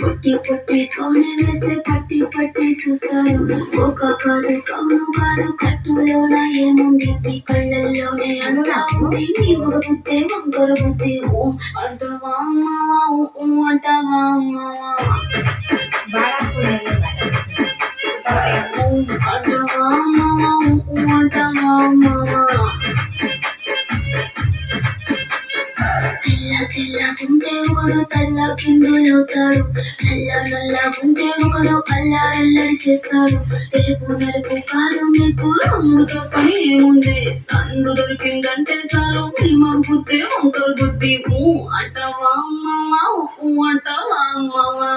పొట్టి పొట్టి కౌని వేస్తే పట్టి పట్టి చూస్తారు. ఒక కాదు కౌను కాదు కట్టులోన ఏముంది మీ కళ్ళల్లోనే అంతా ఉంది. నీ ఒక బుద్ధి వంకర బుద్ధి ఓ అంటావా అమ్మావా ఊ అంటావా అమ్మావా అంటావా అమ్మావా ఊ అంటావా అమ్మావా. తెల్ల తెల్లగుంటే ఒకడు తెల్ల కిందులవుతాడు. నల్ల నల్లగుంటే ఒకడు అల్లారల్లరి చేస్తాడు. తెలుపు నలుపు కాదు మీకు రంగుతో పని ఏముంది. సందు దొరికిందంటే చాలు మీ మగ బుద్ధి వంకర బుద్ధి ఊ అంటావా అమ్మావా ఊ అంటావా అమ్మావా.